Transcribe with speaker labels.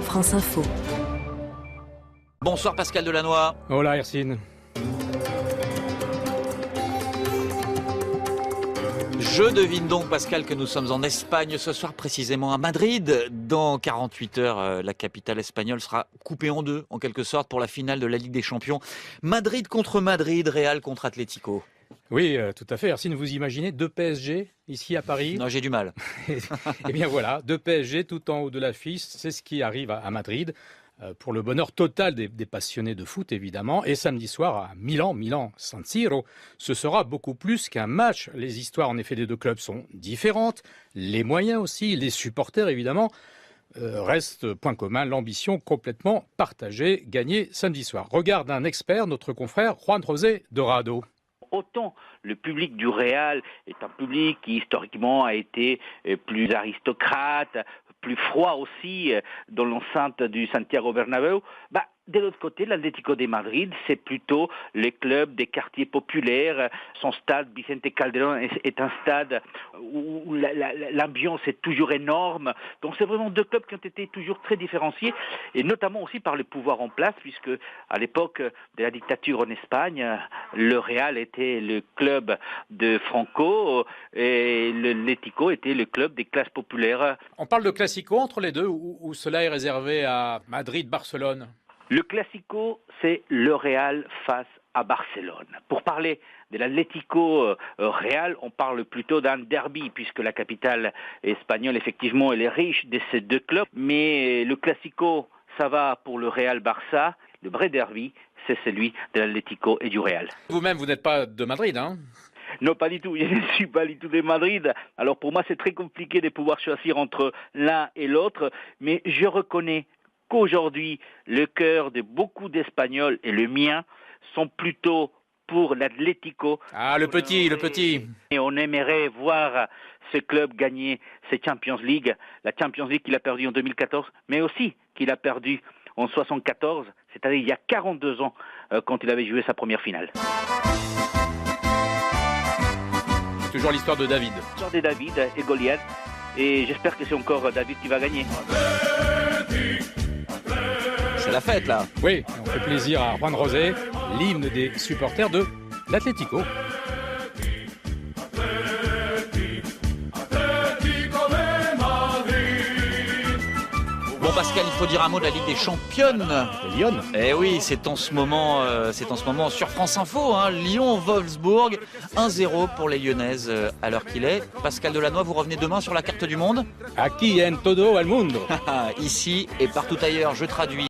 Speaker 1: France Info.
Speaker 2: Bonsoir Pascal Delannoy.
Speaker 3: Hola Hercine.
Speaker 2: Je devine donc, Pascal, que nous sommes en Espagne ce soir, précisément à Madrid. Dans 48 heures, la capitale espagnole sera coupée en deux, en quelque sorte, pour la finale de la Ligue des Champions. Madrid contre Madrid, Real contre Atlético.
Speaker 3: Oui, tout à fait. Hercine, vous imaginez deux PSG ici à Paris?
Speaker 2: Non, j'ai du mal.
Speaker 3: Eh bien voilà, deux PSG tout en haut de l'affiche, c'est ce qui arrive à Madrid. Pour le bonheur total des passionnés de foot, évidemment. Et samedi soir, à Milan, San Siro, ce sera beaucoup plus qu'un match. Les histoires, en effet, des deux clubs sont différentes. Les moyens aussi, les supporters, évidemment. Reste point commun, l'ambition complètement partagée, gagner samedi soir. Regard d'un expert, notre confrère Juan José Dorado.
Speaker 4: Autant le public du Real est un public qui historiquement a été plus aristocrate, plus froid aussi dans l'enceinte du Santiago Bernabéu, de l'autre côté, l'Atlético de Madrid, c'est plutôt les clubs des quartiers populaires. Son stade, Vicente Calderón, est un stade où l'ambiance est toujours énorme. Donc c'est vraiment deux clubs qui ont été toujours très différenciés, et notamment aussi par le pouvoir en place, puisque à l'époque de la dictature en Espagne, le Real était le club de Franco et l'Atlético était le club des classes populaires.
Speaker 3: On parle de classico entre les deux, ou cela est réservé à Madrid-Barcelone?
Speaker 4: Le Classico, c'est le Real face à Barcelone. Pour parler de l'Atlético Real, on parle plutôt d'un derby, puisque la capitale espagnole, effectivement, elle est riche de ces deux clubs. Mais le Classico, ça va pour le Real Barça. Le vrai derby, c'est celui de l'Atlético et du Real.
Speaker 3: Vous-même, vous n'êtes pas de Madrid, hein?
Speaker 4: Non, pas du tout. Je ne suis pas du tout de Madrid. Alors pour moi, c'est très compliqué de pouvoir choisir entre l'un et l'autre. Mais je reconnais qu'aujourd'hui, le cœur de beaucoup d'Espagnols et le mien sont plutôt pour l'Atlético.
Speaker 3: Ah, le petit.
Speaker 4: Et on aimerait voir ce club gagner cette Champions League, la Champions League qu'il a perdue en 2014, mais aussi qu'il a perdue en 1974, c'est-à-dire il y a 42 ans, quand il avait joué sa première finale.
Speaker 3: Toujours l'histoire de David.
Speaker 4: L'histoire de David et Goliath, et j'espère que c'est encore David qui va gagner.
Speaker 2: C'est la fête, là.
Speaker 3: Oui, on fait plaisir à Juan José, l'hymne des supporters de l'Atlético.
Speaker 2: Bon, Pascal, il faut dire un mot de la Ligue des Championnes.
Speaker 3: Lyon.
Speaker 2: Eh oui, c'est en ce moment sur France Info, hein, Lyon-Wolfsburg, 1-0 pour les Lyonnaises à l'heure qu'il est. Pascal Delannoy, vous revenez demain sur la carte du monde.
Speaker 3: Aquí en todo el mundo.
Speaker 2: Ici et partout ailleurs, je traduis.